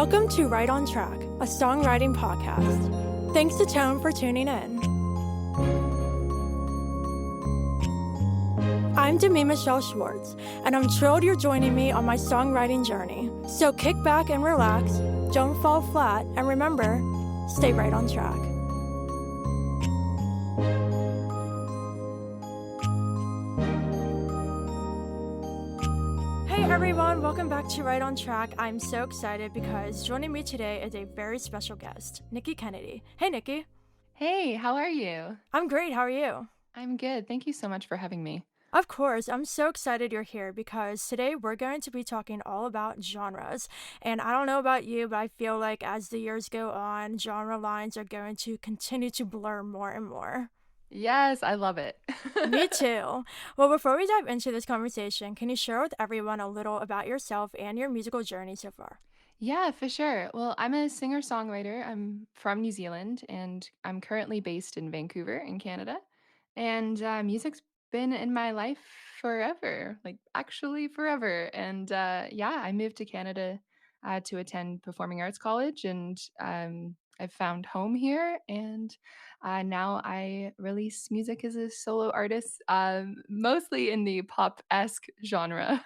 Welcome to Right on Track, a songwriting podcast. Thanks to Tone for tuning in. I'm Demi Michelle Schwartz, and I'm thrilled you're joining me on my songwriting journey. So kick back and relax, don't fall flat, and remember, stay right on track. Hey everyone, welcome back to Right on Track. I'm so excited because joining me today is a very special guest, Niki Kennedy. Hey Niki. Hey, how are you? I'm great, how are you? I'm good. Thank you so much for having me. Of course, I'm so excited you're here because today we're going to be talking all about genres. And I don't know about you, but I feel like as the years go on, genre lines are going to continue to blur more and more. Yes, I love it. Me too. Well, before we dive into this conversation, can you share with everyone a little about yourself and your musical journey so far? Yeah, for sure. Well, I'm a singer-songwriter. I'm from New Zealand and I'm currently based in Vancouver in Canada. And music's been in my life forever, like actually forever. And yeah, I moved to Canada to attend performing arts college and I've found home here. And now I release music as a solo artist, mostly in the pop-esque genre.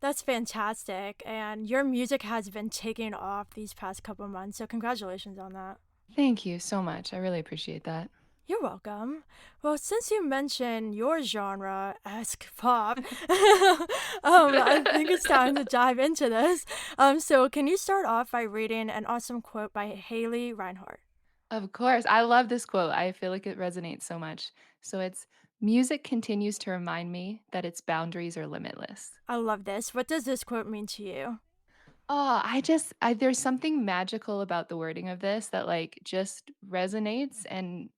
That's fantastic. And your music has been taking off these past couple months, so congratulations on that. Thank you so much. I really appreciate that. You're welcome. Well, since you mentioned your genre, esque pop, I think it's time to dive into this. So can you start off by reading an awesome quote by Haley Reinhart? Of course. I love this quote. I feel like it resonates so much. So it's music continues to remind me that its boundaries are limitless. I love this. What does this quote mean to you? Oh, there's something magical about the wording of this that like just resonates and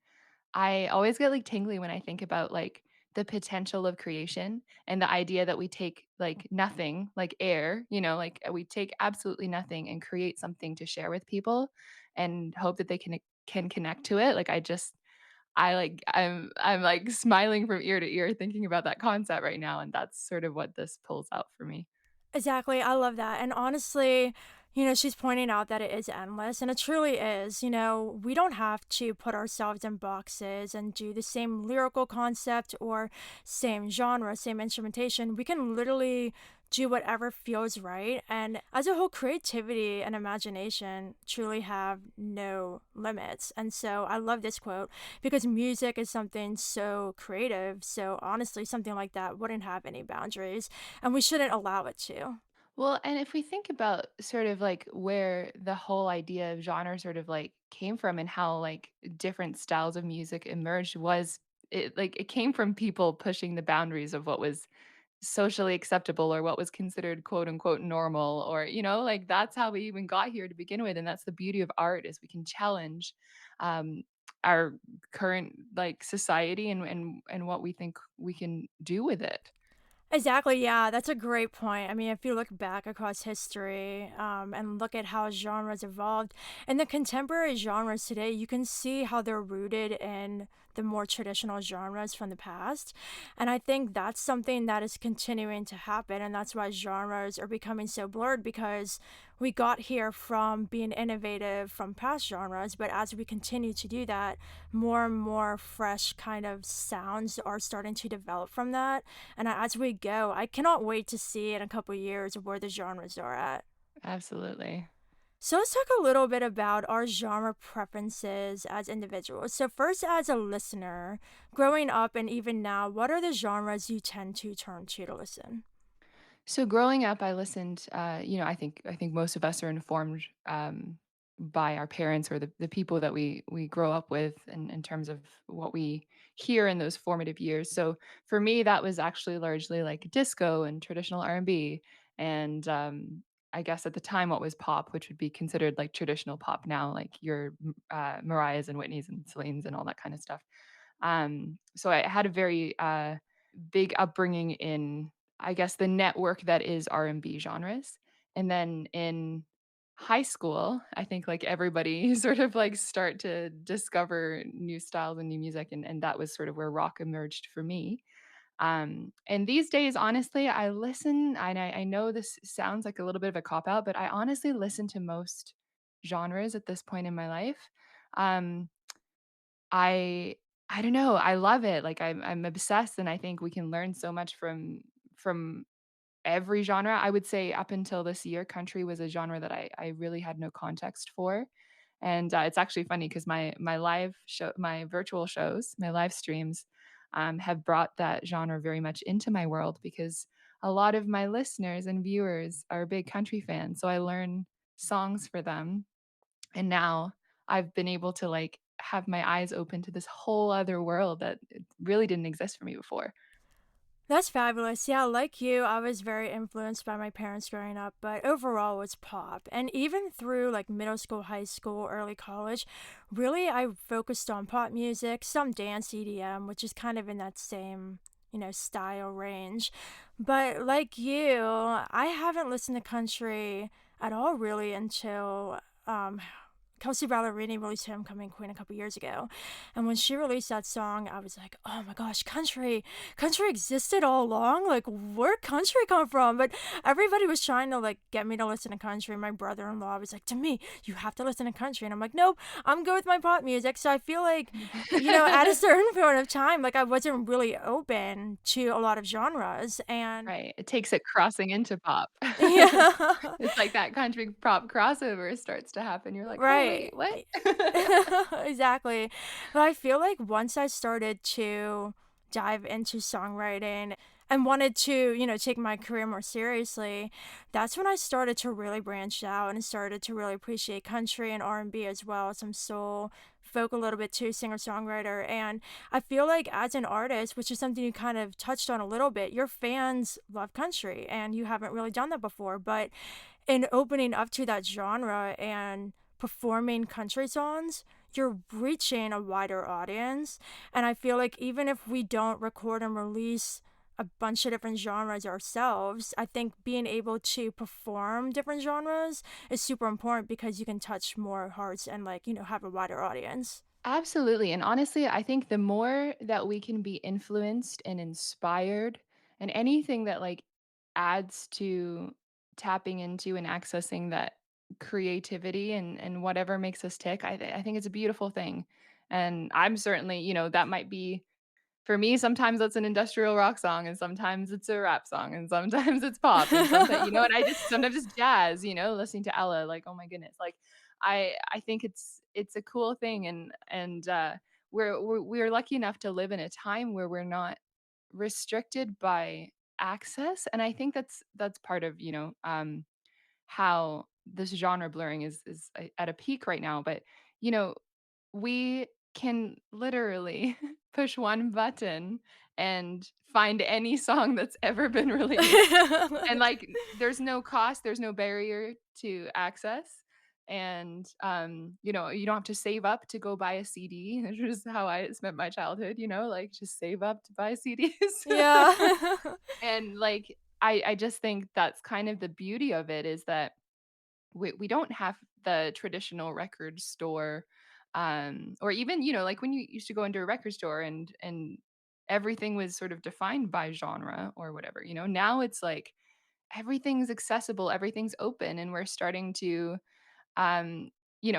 I always get like tingly when I think about like the potential of creation and the idea that we take like nothing, like air, like we take absolutely nothing and create something to share with people and hope that they can connect to it. Like I'm like smiling from ear to ear thinking about that concept right now and that's sort of what this pulls out for me. Exactly. I love that. And honestly, she's pointing out that it is endless, and it truly is. We don't have to put ourselves in boxes and do the same lyrical concept or same genre, same instrumentation. We can literally do whatever feels right. And as a whole, creativity and imagination truly have no limits. And so I love this quote because music is something so creative. So honestly, something like that wouldn't have any boundaries and we shouldn't allow it to. Well, and if we think about sort of like where the whole idea of genre sort of like came from and how like different styles of music emerged was it came from people pushing the boundaries of what was socially acceptable or what was considered quote unquote normal or like that's how we even got here to begin with and that's the beauty of art is we can challenge um our current like society and what we think we can do with it. Exactly, yeah, that's a great point. I mean, if you look back across history and look at how genres evolved, in the contemporary genres today, you can see how they're rooted in the more traditional genres from the past. And I think that's something that is continuing to happen. And that's why genres are becoming so blurred because we got here from being innovative from past genres. But as we continue to do that, more and more fresh kind of sounds are starting to develop from that. And as we go, I cannot wait to see in a couple years where the genres are at. Absolutely. So let's talk a little bit about our genre preferences as individuals. So first, as a listener, growing up and even now, what are the genres you tend to turn to listen? So growing up, I listened. I think most of us are informed by our parents or the people that we grow up with, in terms of what we hear in those formative years. So for me, that was actually largely like disco and traditional R&B, and I guess at the time, what was pop, which would be considered like traditional pop now, like your Mariah's and Whitney's and Celine's and all that kind of stuff. So I had a very big upbringing in, I guess, the network that is R&B genres. And then in high school, I think like everybody sort of like start to discover new styles and new music and that was sort of where rock emerged for me. And these days, honestly, I listen, and I know this sounds like a little bit of a cop out, but I honestly listen to most genres at this point in my life. Um, I I don't know, I love it. Like I'm obsessed, and I think we can learn so much from every genre. I would say up until this year, country was a genre that I really had no context for. And it's actually funny because my virtual shows, my live streams, have brought that genre very much into my world because a lot of my listeners and viewers are big country fans. So I learn songs for them, and now I've been able to like have my eyes open to this whole other world that it really didn't exist for me before. That's fabulous. Yeah, like you, I was very influenced by my parents growing up, but overall it was pop. And even through like middle school, high school, early college, really I focused on pop music, some dance EDM, which is kind of in that same, style range. But like you, I haven't listened to country at all really until Kelsey Ballerini released Homecoming Queen a couple years ago. And when she released that song, I was like, oh my gosh, country existed all along? Like, where'd country come from? But everybody was trying to like get me to listen to country. My brother-in-law was like, to me, you have to listen to country. And I'm like, nope, I'm good with my pop music. So I feel like, at a certain point of time, like I wasn't really open to a lot of genres. And Right, it takes it crossing into pop. yeah. It's like that country pop crossover starts to happen, you're like, "Oh, Right. wait, what?" Exactly. But I feel like once I started to dive into songwriting and wanted to, take my career more seriously, that's when I started to really branch out and started to really appreciate country and R&B as well, some soul, folk a little bit too, singer-songwriter. And I feel like as an artist, which is something you kind of touched on a little bit, your fans love country and you haven't really done that before, but in opening up to that genre and performing country songs, you're reaching a wider audience. And I feel like even if we don't record and release a bunch of different genres ourselves, I think being able to perform different genres is super important because you can touch more hearts and like, have a wider audience. Absolutely, and honestly, I think the more that we can be influenced and inspired, and anything that, like, adds to tapping into and accessing that creativity and whatever makes us tick, I think it's a beautiful thing, and I'm certainly that might be. For me, sometimes that's an industrial rock song, and sometimes it's a rap song, and sometimes it's pop, and sometimes and I just sometimes it's jazz, listening to Ella, like, oh my goodness, like, I think it's a cool thing, and we're lucky enough to live in a time where we're not restricted by access, and I think that's part of, how this genre blurring is at a peak right now, but, you know, we can literally push one button and find any song that's ever been released, and, like, there's no cost, there's no barrier to access, and, you don't have to save up to go buy a CD, which is how I spent my childhood, like, just save up to buy CDs. Yeah. And, like, I just think that's kind of the beauty of it is that we don't have the traditional record store, or even, like when you used to go into a record store and everything was sort of defined by genre or whatever, now it's like everything's accessible, everything's open, and we're starting to um,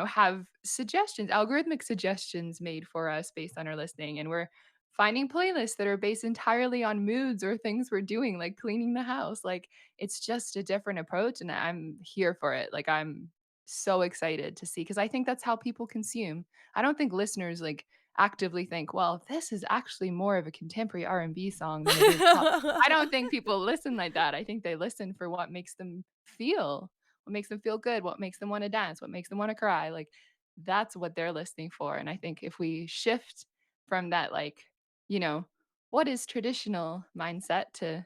have suggestions, algorithmic suggestions made for us based on our listening. And we're finding playlists that are based entirely on moods or things we're doing, like cleaning the house. Like it's just a different approach. And I'm here for it. Like I'm so excited to see because I think that's how people consume. I don't think listeners like actively think, well, this is actually more of a contemporary R&B song than it is pop. I don't think people listen like that. I think they listen for what makes them feel good, what makes them wanna dance, what makes them wanna cry, like, that's what they're listening for, and I think if we shift from that, like, you know, "What is traditional?" mindset to,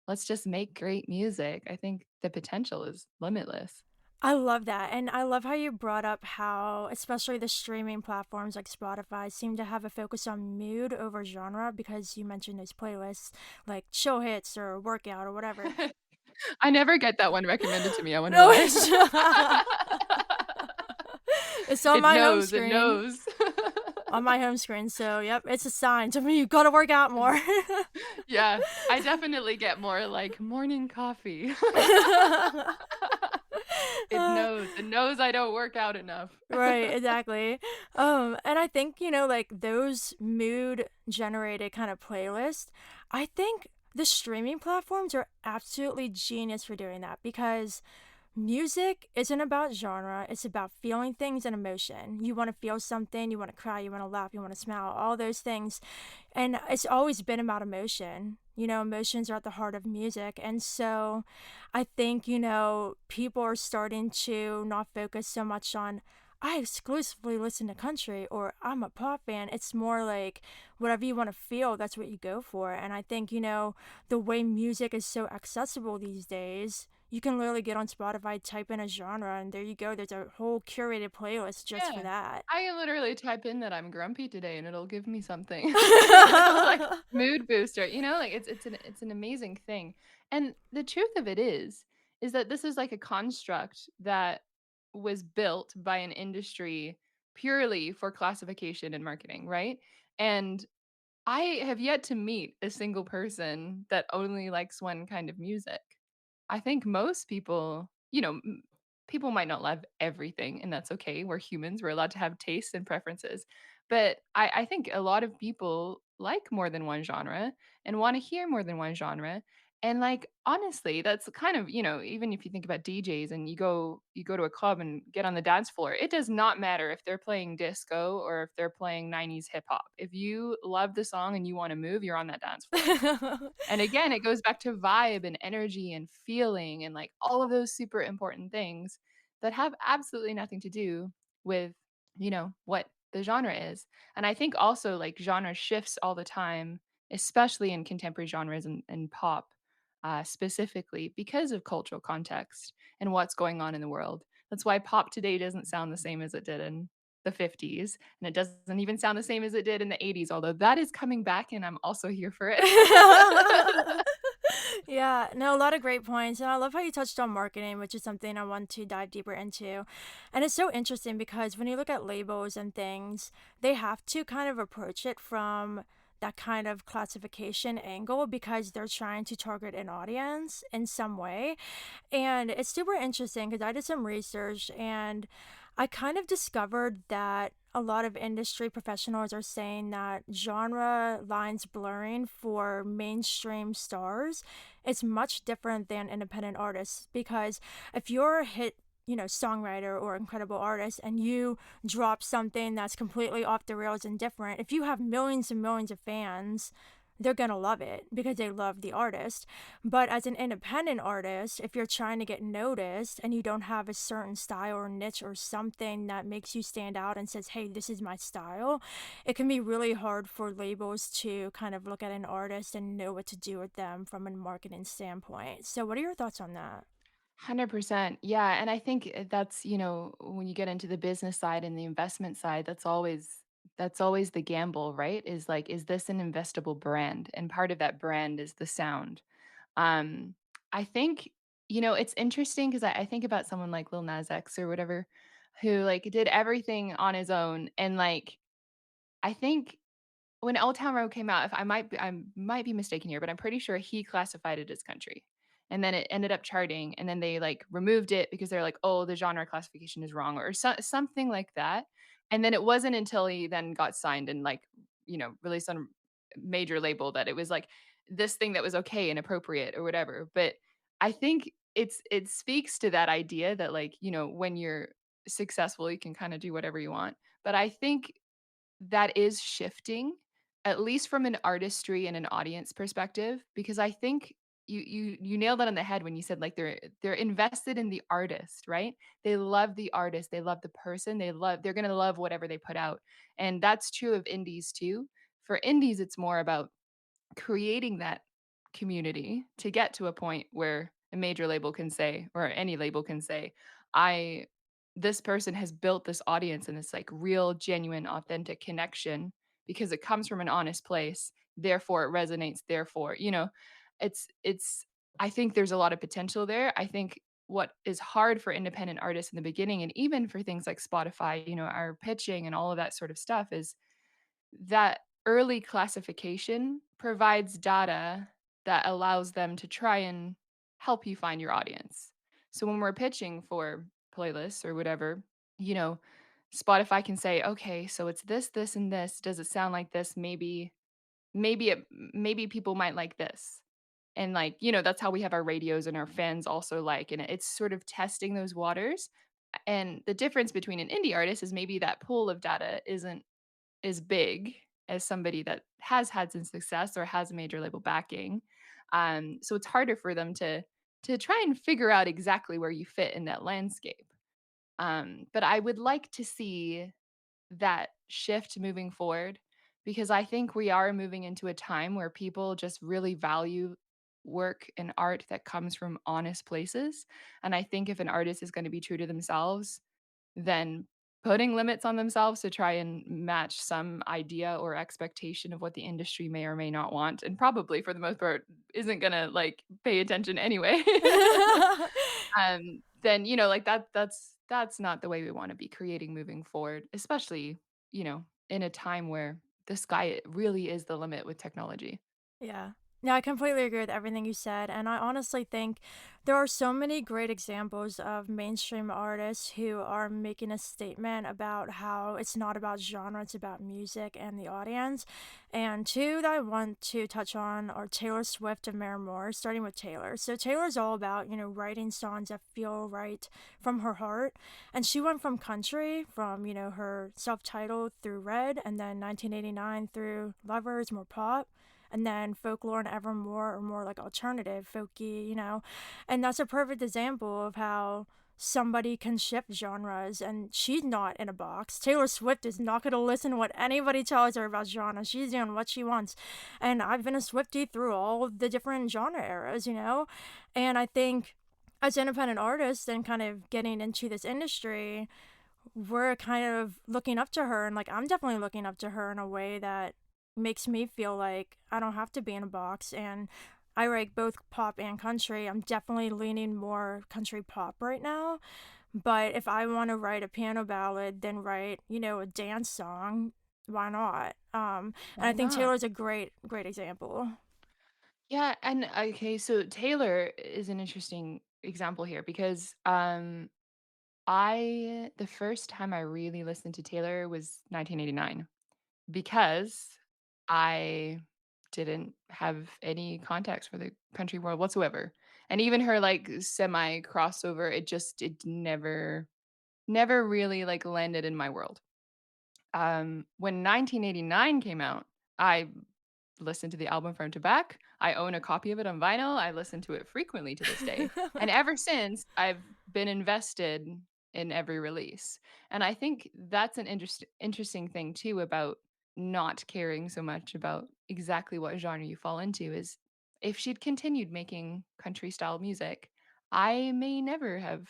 "Let's just make great music," I think the potential is limitless. I love that. And I love how you brought up how, especially the streaming platforms like Spotify, seem to have a focus on mood over genre because you mentioned those playlists like chill hits or workout or whatever. I never get that one recommended to me, I wonder No, why. it's, it's on It my home knows, it screen. knows. on my home screen. So, yep, it's a sign to me you gotta work out more. Yeah, I definitely get more like morning coffee. Uh, It knows I don't work out enough. right, exactly. And I think, like those mood generated kind of playlists, I think the streaming platforms are absolutely genius for doing that because music isn't about genre, it's about feeling things and emotion. You want to feel something, you want to cry, you want to laugh, you want to smile, all those things. And it's always been about emotion. Emotions are at the heart of music. And so I think, people are starting to not focus so much on, I exclusively listen to country or I'm a pop fan. It's more like whatever you want to feel, that's what you go for. And I think, the way music is so accessible these days, you can literally get on Spotify, type in a genre, and there you go. There's a whole curated playlist just for Yeah. that. I can literally type in that I'm grumpy today and it'll give me something. Like mood booster, like it's an amazing thing. And the truth of it is that this is like a construct that was built by an industry purely for classification and marketing, right? And I have yet to meet a single person that only likes one kind of music. I think most people, people might not love everything, and that's okay. We're humans, we're allowed to have tastes and preferences. But I think a lot of people like more than one genre and want to hear more than one genre. And like honestly, that's kind of, even if you think about DJs and you go to a club and get on the dance floor, it does not matter if they're playing disco or if they're playing 90s hip hop. If you love the song and you want to move, you're on that dance floor. And again, it goes back to vibe and energy and feeling and like all of those super important things that have absolutely nothing to do with, what the genre is. And I think also like genre shifts all the time, especially in contemporary genres and pop, specifically because of cultural context and what's going on in the world. That's why pop today doesn't sound the same as it did in the 50s, and it doesn't even sound the same as it did in the 80s, although that is coming back and I'm also here for it. Yeah, no, a lot of great points. And I love how you touched on marketing, which is something I want to dive deeper into. And it's so interesting because when you look at labels and things, they have to kind of approach it from that kind of classification angle because they're trying to target an audience in some way. And it's super interesting because I did some research and I kind of discovered that a lot of industry professionals are saying that genre lines blurring for mainstream stars is much different than independent artists because if you're a hit songwriter or incredible artist and you drop something that's completely off the rails and different, if you have millions and millions of fans, they're gonna love it because they love the artist. But as an independent artist, if you're trying to get noticed and you don't have a certain style or niche or something that makes you stand out and says, hey, this is my style, it can be really hard for labels to kind of look at an artist and know what to do with them from a marketing standpoint. So, what are your thoughts on that? 100%. Yeah, and I think that's, when you get into the business side and the investment side, that's always the gamble, right? Is like is this an investable brand? And part of that brand is the sound. Um I think it's interesting because I think about someone like Lil Nas X or whatever who like did everything on his own and like I think when Old Town Road came out, if I might be mistaken here, but I'm pretty sure he classified it as country. And then it ended up charting, and then they like removed it because they're like, "Oh, the genre classification is wrong," or something like that. And then it wasn't until he then got signed and like, released on a major label that it was like this thing that was okay and appropriate or whatever. But I think it speaks to that idea that like, when you're successful, you can kind of do whatever you want. But I think that is shifting, at least from an artistry and an audience perspective, because I think you nailed it on the head when you said like they're invested in the artist, right? They love the artist, they love the person, they're gonna love whatever they put out. And that's true of indies too. For indies, it's more about creating that community to get to a point where a major label can say or any label can say I this person has built this audience and this like real genuine authentic connection because it comes from an honest place, therefore it resonates, therefore it's I think there's a lot of potential there. I think what is hard for independent artists in the beginning and even for things like Spotify, our pitching and all of that sort of stuff is that early classification provides data that allows them to try and help you find your audience. So when we're pitching for playlists or whatever, you know, Spotify can say, "Okay, so it's this, this, and this. Does it sound like this? Maybe people might like this." And, like, that's how we have our radios and our fans also like, and it's sort of testing those waters. And the difference between an indie artist is maybe that pool of data isn't as big as somebody that has had some success or has a major label backing. So it's harder for them to try and figure out exactly where you fit in that landscape. But I would like to see that shift moving forward because I think we are moving into a time where people just really value work and art that comes from honest places. And I think if an artist is going to be true to themselves, then putting limits on themselves to try and match some idea or expectation of what the industry may or may not want, and probably for the most part isn't gonna, like, pay attention anyway. Then, like, that's not the way we wanna be creating moving forward, especially, in a time where the sky really is the limit with technology. Yeah. No, I completely agree with everything you said. And I honestly think there are so many great examples of mainstream artists who are making a statement about how it's not about genre, it's about music and the audience. And two that I want to touch on are Taylor Swift and Mary Moore, starting with Taylor. So Taylor's all about, writing songs that feel right from her heart. And she went from country, from, her self titled through Red, and then 1989 through Lovers, more pop, and then folklore and evermore are more like alternative folky, and that's a perfect example of how somebody can shift genres, and she's not in a box. Taylor Swift is not going to listen to what anybody tells her about genre. She's doing what she wants, and I've been a Swiftie through all of the different genre eras, and I think as independent artists and kind of getting into this industry, we're kind of looking up to her, and like I'm definitely looking up to her in a way that makes me feel like I don't have to be in a box. And I write both pop and country. I'm definitely leaning more country pop right now, but if I want to write a piano ballad, then write, a dance song, why not? And Why I think not? Taylor's a great example. Yeah, and okay, so Taylor is an interesting example here because, I the first time I really listened to Taylor was 1989 because I didn't have any context for the country world whatsoever. And even her, like, semi crossover, it never really, like, landed in my world. When 1989 came out, I listened to the album front to back. I own a copy of it on vinyl. I listen to it frequently to this day. And ever since, I've been invested in every release. And I think that's an interesting thing too about not caring so much about exactly what genre you fall into is if she'd continued making country style music, I may never have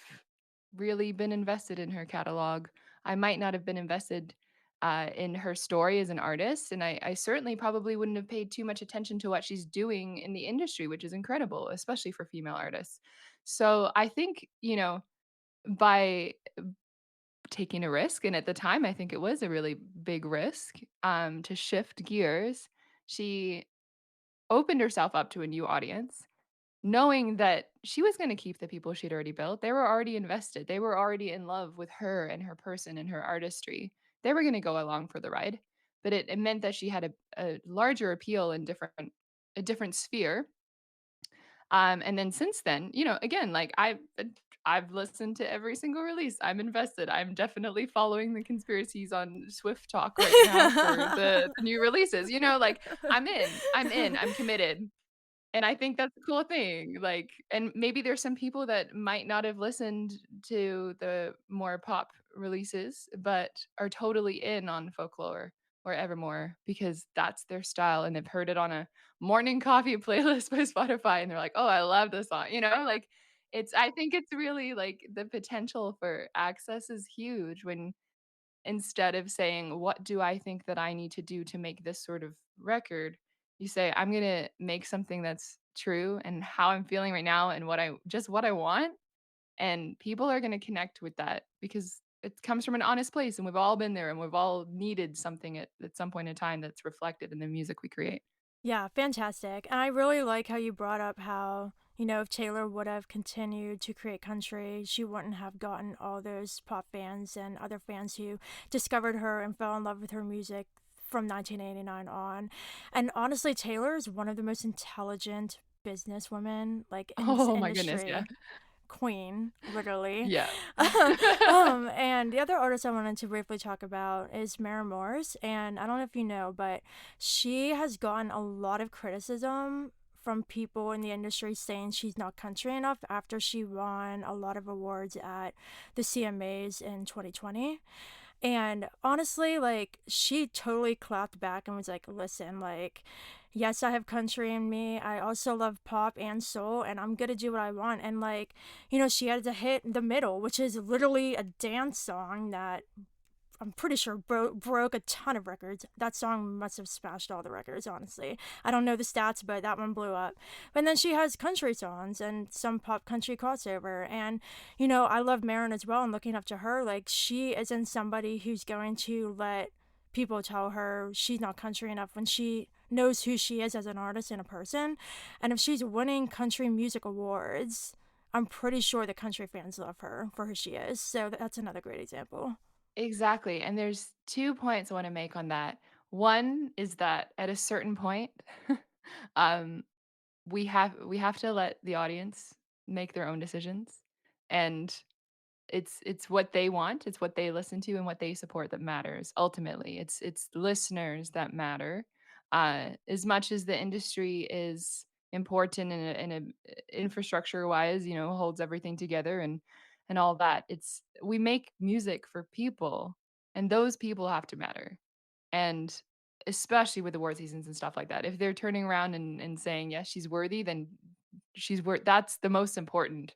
really been invested in her catalog. I might not have been invested in her story as an artist. And I certainly probably wouldn't have paid too much attention to what she's doing in the industry, which is incredible, especially for female artists. So I think, by taking a risk, and at the time, I think it was a really big risk to shift gears, she opened herself up to a new audience knowing that she was gonna keep the people she'd already built. They were already invested. They were already in love with her and her person and her artistry. They were gonna go along for the ride, but it meant that she had a larger appeal in a different sphere. And then since then, again, like I've listened to every single release. I'm invested. I'm definitely following the conspiracies on Swift Talk right now for the new releases. Like I'm committed. And I think that's a cool thing, like and maybe there's some people that might not have listened to the more pop releases, but are totally in on Folklore or Evermore because that's their style, and they've heard it on a morning coffee playlist by Spotify, and they're like, "Oh, I love this song," like, I think it's really, like, the potential for access is huge when instead of saying, "What do I think that I need to do to make this sort of record?" You say, "I'm gonna make something that's true and how I'm feeling right now and what I want," and people are gonna connect with that because it comes from an honest place, and we've all been there, and we've all needed something at some point in time that's reflected in the music we create. Yeah, fantastic. And I really like how you brought up how, if Taylor would have continued to create country, she wouldn't have gotten all those pop fans and other fans who discovered her and fell in love with her music from 1989 on. And honestly, Taylor is one of the most intelligent businesswomen like in this Oh my goodness, yeah. industry. Queen, literally. Yeah. And the other artist I wanted to briefly talk about is Maren Morris. And I don't know if you know, but she has gotten a lot of criticism from people in the industry saying she's not country enough after she won a lot of awards at the CMAs in 2020. And honestly, like, she totally clapped back and was like, listen, like, yes, I have country in me. I also love pop and soul, and I'm gonna do what I want. And, like, she had to hit The Middle, which is literally a dance song that I'm pretty sure broke a ton of records. That song must have smashed all the records, honestly. I don't know the stats, but that one blew up. But then she has country songs and some pop country crossover. And, I love Marin as well and looking up to her. Like, she isn't somebody who's going to let people tell her she's not country enough when she knows who she is as an artist and a person. And if she's winning country music awards, I'm pretty sure the country fans love her for who she is. So that's another great example. Exactly, and there's 2 points I wanna make on that. One is that at a certain point, um, we have to let the audience make their own decisions, and it's what they want, it's what they listen to and what they support that matters, ultimately. It's listeners that matter, as much as the industry is important in a infrastructure-wise, holds everything together and all that. We make music for people, and those people have to matter, and especially with award seasons and stuff like that. If they're turning around and saying, "Yes, she's worthy," then that's the most important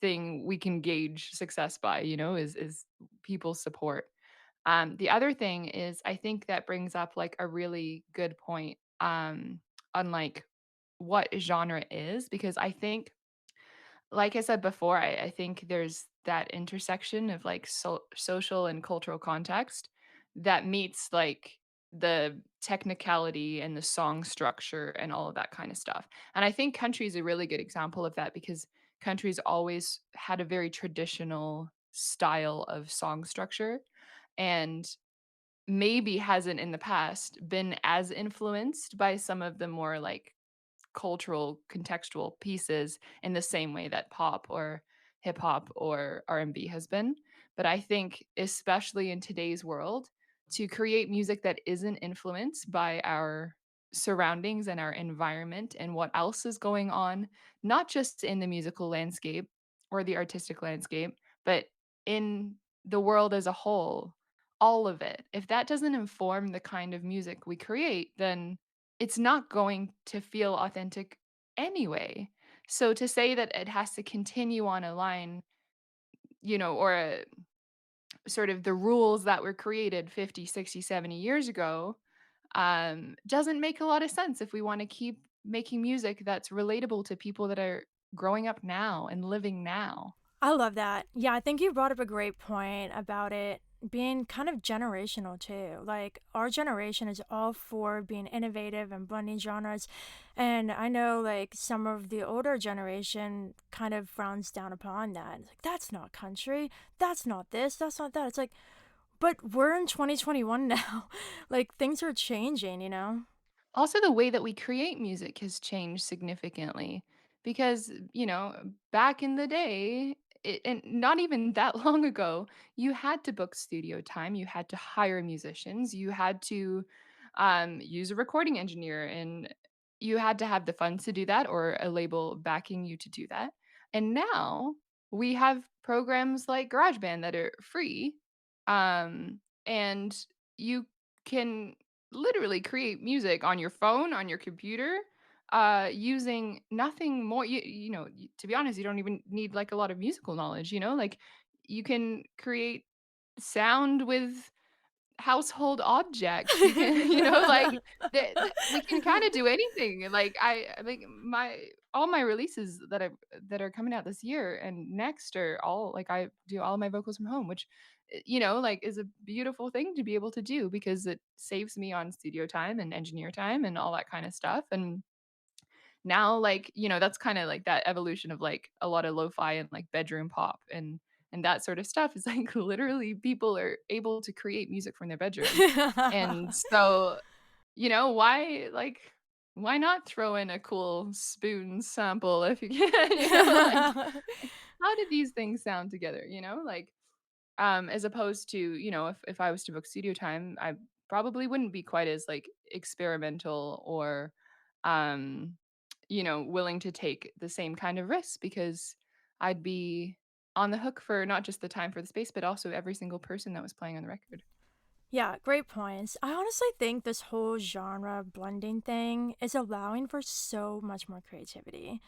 thing we can gauge success by, is people's support. The other thing is I think that brings up like a really good point on like what genre is because I think like I said before, I think there's that intersection of like social and cultural context that meets like the technicality and the song structure and all of that kind of stuff. And I think country is a really good example of that because country's always had a very traditional style of song structure and maybe hasn't in the past been as influenced by some of the more like cultural contextual pieces in the same way that pop or hip hop or R&B has been. But I think especially in today's world to create music that isn't influenced by our surroundings and our environment and what else is going on, not just in the musical landscape or the artistic landscape, but in the world as a whole, all of it. If that doesn't inform the kind of music we create, then it's not going to feel authentic anyway. So to say that it has to continue on a line, or sort of the rules that were created 50, 60, 70 years ago, doesn't make a lot of sense if we want to keep making music that's relatable to people that are growing up now and living now. I love that. Yeah, I think you brought up a great point about it being kind of generational too. Like, our generation is all for being innovative and blending genres. And I know, like, some of the older generation kind of frowns down upon that. It's like, that's not country. That's not this. That's not that. It's like, but we're in 2021 now. Like, things are changing, you know? Also, the way that we create music has changed significantly because, back in the day, and not even that long ago, you had to book studio time, you had to hire musicians, you had to use a recording engineer, and you had to have the funds to do that or a label backing you to do that. And now we have programs like GarageBand that are free, and you can literally create music on your phone, on your computer, using nothing more. To be honest, you don't even need like a lot of musical knowledge. Like you can create sound with household objects. You can, like we can kind of do anything. Like I think all my releases that are coming out this year and next are all like I do all of my vocals from home, which like is a beautiful thing to be able to do because it saves me on studio time and engineer time and all that kind of stuff. And now like, that's kind of like that evolution of like a lot of lo-fi and like bedroom pop and that sort of stuff is like literally people are able to create music from their bedroom. And so why not throw in a cool spoon sample if you can, like, how did these things sound together, Like, as opposed to, if I was to book studio time, I probably wouldn't be quite as, like, experimental or, um, willing to take the same kind of risks because I'd be on the hook for not just the time for the space, but also every single person that was playing on the record. Yeah, great points. I honestly think this whole genre blending thing is allowing for so much more creativity.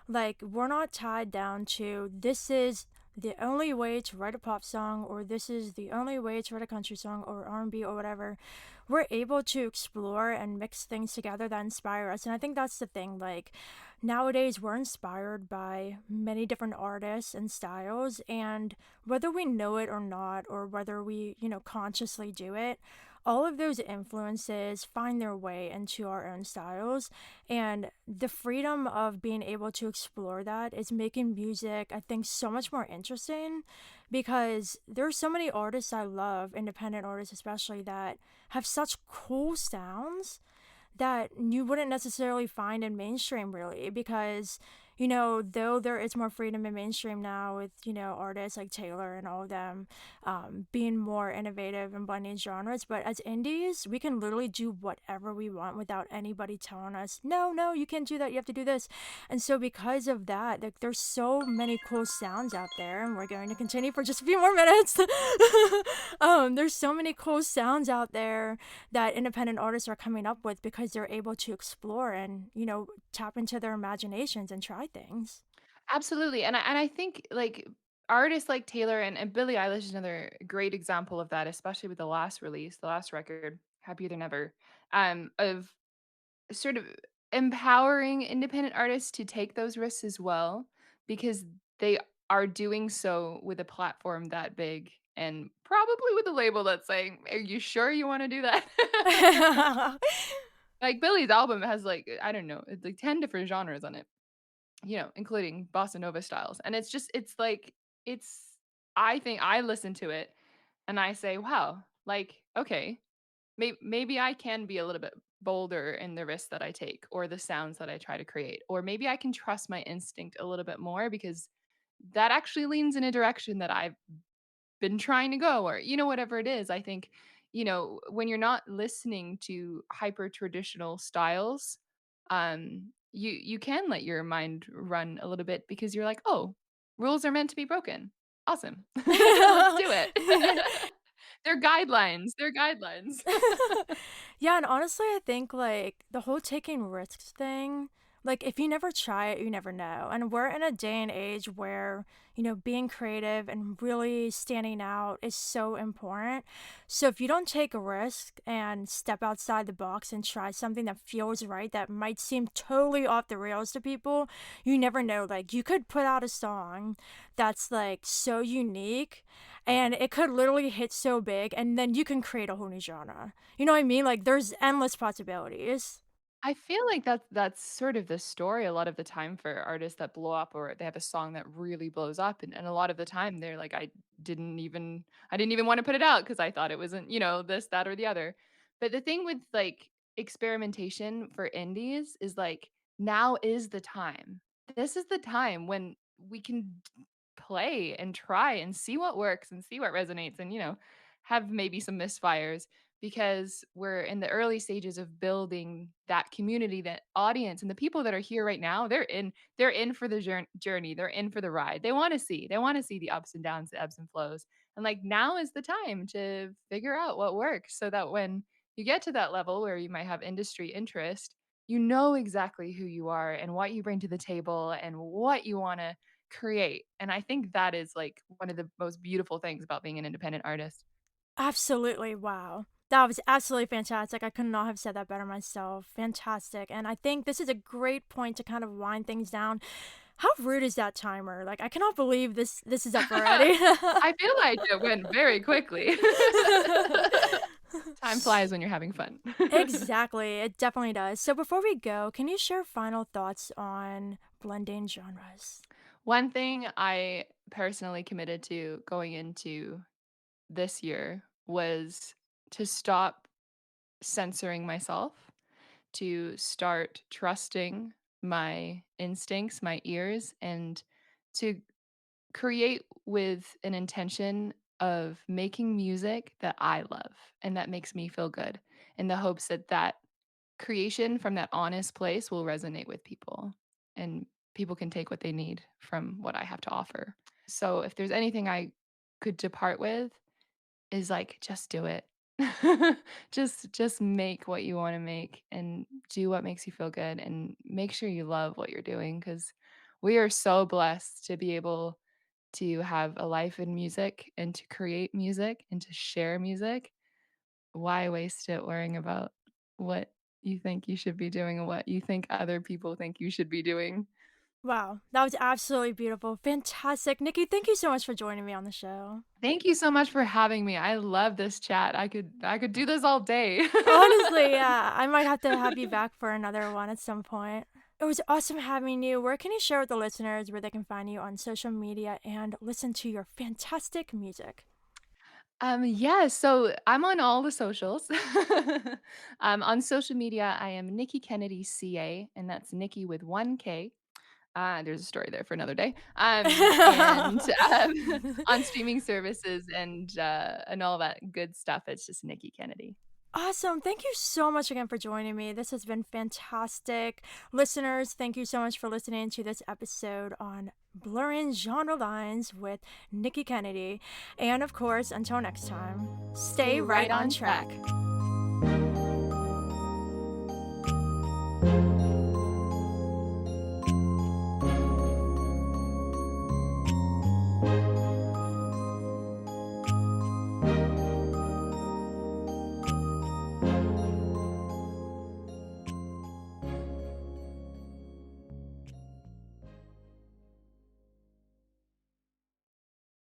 Like, we're not tied down to this is the only way to write a pop song or this is the only way to write a country song or R&B or whatever. We're able to explore and mix things together that inspire us. And I think that's the thing. Like, nowadays, we're inspired by many different artists and styles. And whether we know it or not, or whether we, consciously do it, all of those influences find their way into our own styles. And the freedom of being able to explore that is making music, I think, so much more interesting because there's so many artists I love, independent artists especially, that have such cool sounds that you wouldn't necessarily find in mainstream really because though there is more freedom in mainstream now with artists like Taylor and all of them being more innovative and blending genres, but as indies we can literally do whatever we want without anybody telling us no you can't do that, you have to do this. And so because of that, like, there's so many cool sounds out there, and we're going to continue for just a few more minutes. There's so many cool sounds out there that independent artists are coming up with because they're able to explore and tap into their imaginations and try things. Absolutely, and I think, like, artists like Taylor and Billie Eilish is another great example of that, especially with the last release, the last record, Happier Than Ever, of sort of empowering independent artists to take those risks as well, because they are doing so with a platform that big and probably with a label that's saying, "Are you sure you wanna do that?" Like, Billie's album has, like, I don't know, it's like 10 different genres on it. Including bossa nova styles. And it's like it's I think I listen to it and I say, "Wow, like, okay, maybe I can be a little bit bolder in the risks that I take or the sounds that I try to create. Or maybe I can trust my instinct a little bit more because that actually leans in a direction that I've been trying to go or whatever it is. I think when you're not listening to hyper traditional styles, you can let your mind run a little bit because you're like, oh, rules are meant to be broken. Awesome. Let's do it. They're guidelines. They're guidelines. Yeah, and honestly, I think like the whole taking risks thing, like if you never try it, you never know. And we're in a day and age where, being creative and really standing out is so important. So if you don't take a risk and step outside the box and try something that feels right, that might seem totally off the rails to people, you never know. Like you could put out a song that's like so unique and it could literally hit so big and then you can create a whole new genre. You know what I mean? Like there's endless possibilities. I feel like that's sort of the story a lot of the time for artists that blow up or they have a song that really blows up and a lot of the time they're like, I didn't even want to put it out because I thought it wasn't, this, that, or the other. But the thing with like experimentation for indies is like now is the time. This is the time when we can play and try and see what works and see what resonates and have maybe some misfires because we're in the early stages of building that community, that audience, and the people that are here right now, they're in for the journey, they're in for the ride. They want to see the ups and downs, the ebbs and flows. And like now is the time to figure out what works so that when you get to that level where you might have industry interest, you know exactly who you are and what you bring to the table and what you want to create. And I think that is like one of the most beautiful things about being an independent artist. Absolutely. Wow. That was absolutely fantastic. I could not have said that better myself. Fantastic. And I think this is a great point to kind of wind things down. How rude is that timer? Like I cannot believe this is up already. I feel like it went very quickly. Time flies when you're having fun. Exactly. It definitely does. So before we go, can you share final thoughts on blending genres? One thing I personally committed to going into this year was to stop censoring myself, to start trusting my instincts, my ears, and to create with an intention of making music that I love and that makes me feel good, in the hopes that that creation from that honest place will resonate with people and people can take what they need from what I have to offer. So if there's anything I could depart with is like just do it. Just make what you want to make and do what makes you feel good and make sure you love what you're doing cuz we are so blessed to be able to have a life in music and to create music and to share music. Why waste it worrying about what you think you should be doing and what you think other people think you should be doing? Wow, that was absolutely beautiful. Fantastic. Nikki, thank you so much for joining me on the show. Thank you so much for having me. I love this chat. I could do this all day. Honestly, yeah, I might have to have you back for another one at some point. It was awesome having you. Where can you share with the listeners where they can find you on social media and listen to your fantastic music? Yeah, so I'm on all the socials. On social media, I am Niki Kennedy CA, and that's Nikki with 1K. There's a story there for another day. And on streaming services and all that good stuff, it's just Nikki Kennedy. Awesome. Thank you so much again for joining me. This has been fantastic. Listeners, thank you so much for listening to this episode on Blurring Genre Lines with Niki Kennedy. And of course, until next time, stay Stay right right on on track. track.